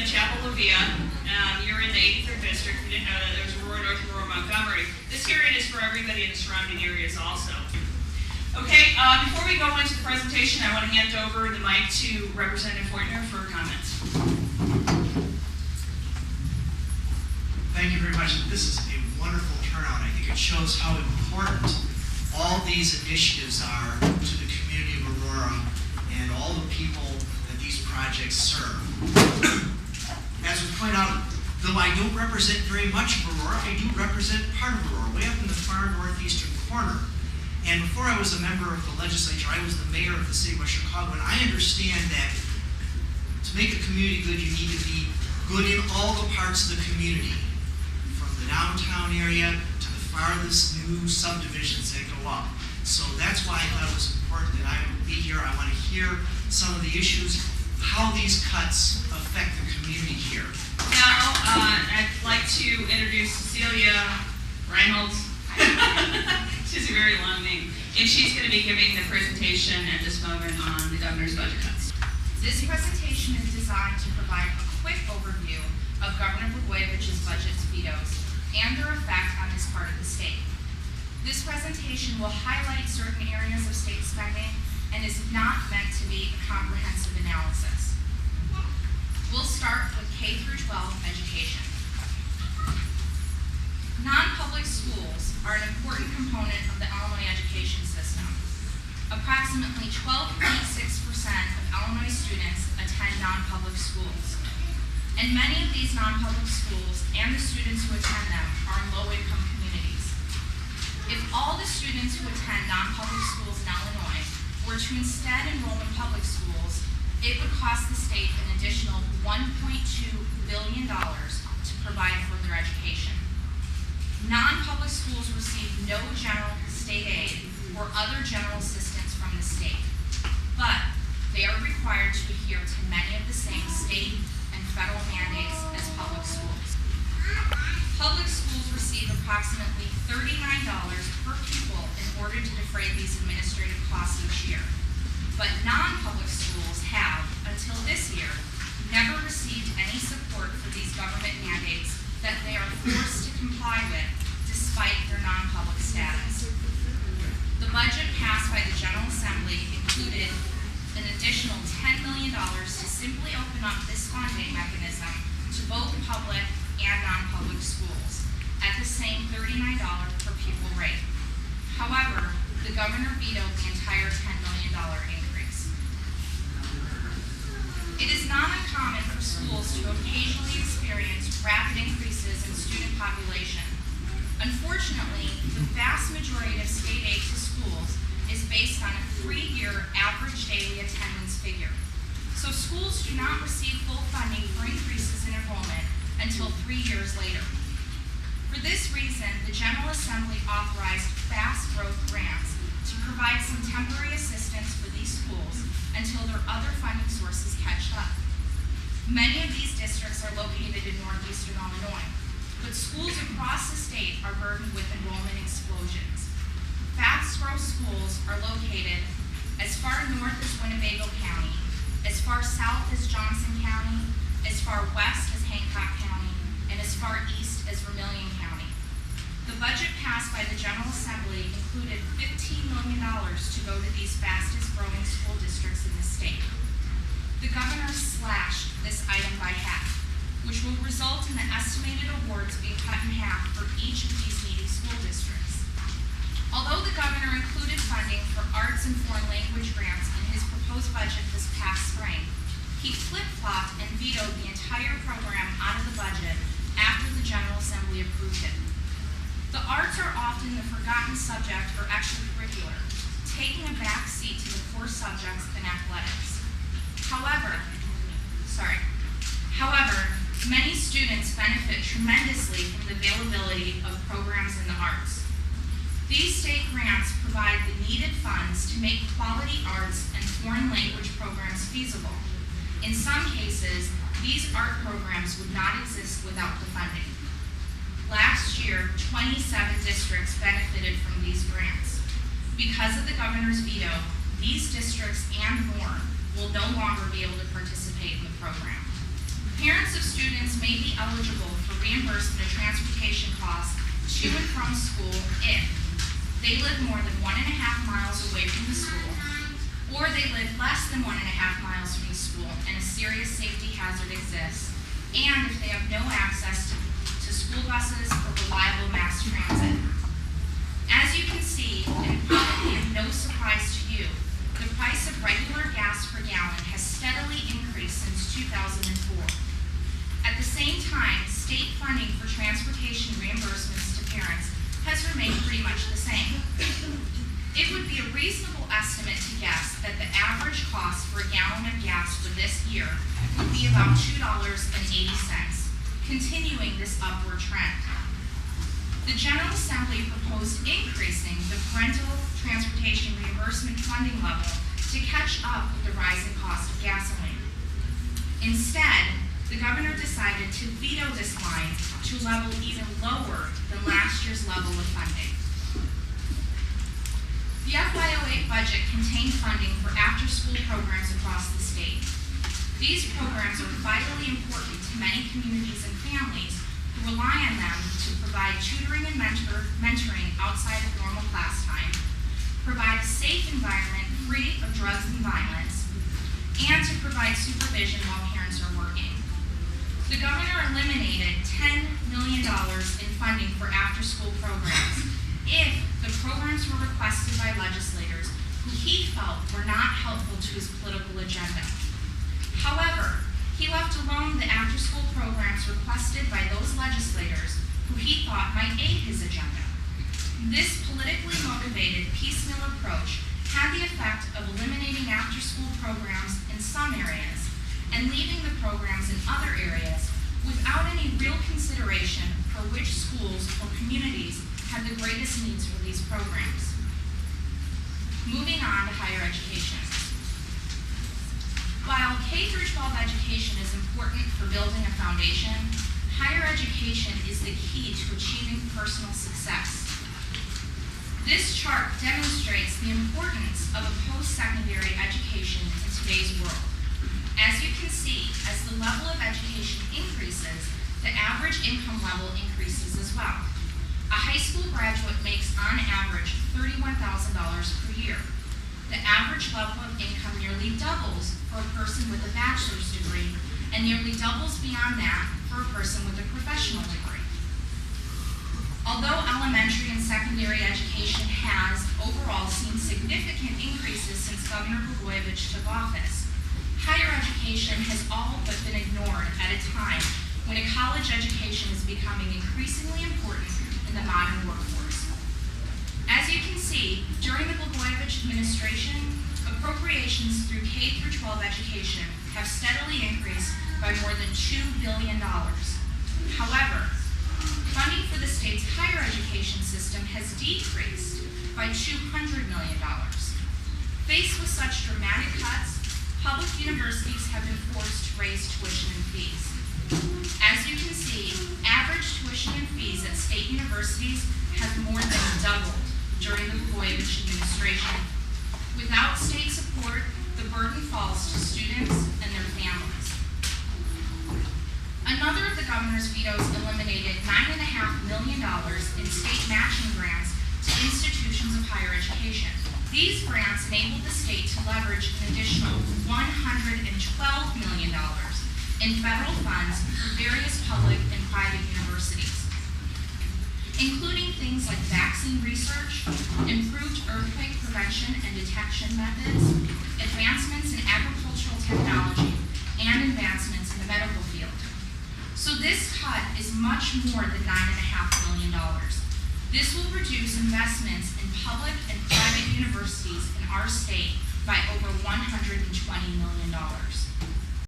in Chapel La Villa. You're in the 83rd district. You didn't know that there's Aurora, North Aurora, Montgomery. This hearing is for everybody in the surrounding areas also. Okay, before we go into the presentation, I want to hand over the mic to Representative Fortner for comments. Thank you very much. This is a wonderful turnout. I think it shows how important all these initiatives are to the community of Aurora and all the people that these projects serve. As was pointed out, though I don't represent very much of Aurora, I do represent part of Aurora, way up in the far northeastern corner. And before I was a member of the legislature, I was the mayor of the city of West Chicago, and I understand that to make a community good, you need to be good in all the parts of the community, from the downtown area to the farthest new subdivisions that go up. So that's why I thought it was important that I would be here. I want to hear some of the issues, how these cuts affect the community here. Now, I'd like to introduce Cecilia Reinholds. She's a very long name. And she's going to be giving the presentation at this moment on the governor's budget cuts. This presentation is designed to provide a quick overview of Governor Blagojevich's budget vetoes and their effect on this part of the state. This presentation will highlight certain areas of state spending and is not meant to be a comprehensive analysis. We'll start with K through 12 education. Non-public schools are an important component of the Illinois education system. Approximately 12.6% of Illinois students attend non-public schools. And many of these non-public schools and the students who attend them are in low-income communities. If all the students who attend non-public schools in Illinois were to instead enroll in public schools, it would cost the state an additional $1.2 billion to provide for their education. Non-public schools receive no general state aid or other general assistance from the state, but they are required to adhere to many of the same state and federal mandates as public schools. Public schools receive approximately $39 per pupil in order to defray these administrative costs each year, but non-public schools have, until this year, never received any support for these government mandates that they are forced to comply with despite their non-public status. The budget passed by the General Assembly included an additional $10 million to simply open up this funding mechanism to both public and non-public schools at the same $39 per pupil rate. However, the governor vetoed the entire $10 million increase. It is not uncommon for schools to occasionally experience rapid increases in student population. Unfortunately, the vast majority of state aid to schools is based on a 3-year average daily attendance figure. So schools do not receive full funding for increases in enrollment until 3 years later. For this reason, the General Assembly authorized fast growth grants to provide some temporary assistance for these schools until their other funding sources catch up. Many of these districts are located in northeastern Illinois, but schools across the state are burdened with enrollment explosions. Fast growth schools are located as far north as Winnebago County, as far south as Johnson County, as far west as Hancock County, and as far east as Vermilion County. The budget passed by the General Assembly included $15 million to go to these fastest growing school districts in the state. The governor slashed this item by half, which will result in the estimated awards being cut in half for each of these needy school districts. Although the governor included funding for arts and foreign language grants in his proposed budget this past spring, he flip-flopped and vetoed the entire program out of the budget after the General Assembly approved it. The arts are often the forgotten subject or extracurricular, taking a back seat to the core subjects in athletics. However, many students benefit tremendously from the availability of programs in the arts. These state grants provide the needed funds to make quality arts and foreign language programs feasible. In some cases, these art programs would not exist without the funding. Last year, 27 districts benefited from these grants. Because of the governor's veto, these districts and more will no longer be able to participate in the program. Parents of students may be eligible for reimbursement of transportation costs to and from school if they live more than 1.5 miles away from the school, or they live less than 1.5 miles from the school and a serious safety hazard exists, and if they have no access to school buses or reliable mass transit. As you can see, and probably of no surprise to you, the price of regular gas per gallon has steadily increased since 2004. At the same time, state funding for transportation reimbursements to parents has remained pretty much the same. It would be a reasonable estimate to guess that the average cost for a gallon of gas for this year would be about $2.80, continuing this upward trend. The General Assembly proposed increasing the parental transportation reimbursement funding level to catch up with the rising cost of gasoline. Instead, the governor decided to veto this line to a level even lower than last year's level of funding. The FY08 budget contained funding for after-school programs across the state. These programs are vitally important to many communities and families who rely on them to provide tutoring and mentoring outside of normal class time, provide a safe environment free of drugs and violence, and to provide supervision while parents are working. The governor eliminated $10 million in funding for after-school programs if the programs were requested by legislators who he felt were not helpful to his political agenda. However, he left alone the after-school programs requested by those legislators who he thought might aid his agenda. This politically motivated piecemeal approach had the effect of eliminating after-school programs in some areas and leaving the programs in other areas without any real consideration for which schools or communities had the greatest needs for these programs. Moving on to higher education. While K-12 education is important for building a foundation, higher education is the key to achieving personal success. This chart demonstrates the importance of a post-secondary education in today's world. As you can see, as the level of education increases, the average income level increases as well. A high school graduate makes, on average, $31,000 per year. The average level of income nearly doubles for a person with a bachelor's degree and nearly doubles beyond that for a person with a professional degree. Although elementary and secondary education has overall seen significant increases since Governor Blagojevich took office, higher education has all but been ignored at a time when a college education is becoming increasingly important in the modern workforce. As you can see, during the Blagojevich administration, appropriations through K-12 education have steadily increased by more than $2 billion. However, funding for the state's higher education system has decreased by $200 million. Faced with such dramatic cuts, public universities have been forced to raise tuition and fees. As you can see, average tuition and fees at state universities have more than doubled during the Blagojevich administration. Without state support, the burden falls to students and their families. Another of the governor's vetoes eliminated $9.5 million in state matching grants to institutions of higher education. These grants enabled the state to leverage an additional $112 million in federal funds for various public and private universities, including things like vaccine research, improved earthquake prevention and detection methods, advancements in agricultural technology, and advancements in the medical field. So this cut is much more than $9.5 million. This will reduce investments in public and private universities in our state by over $120 million.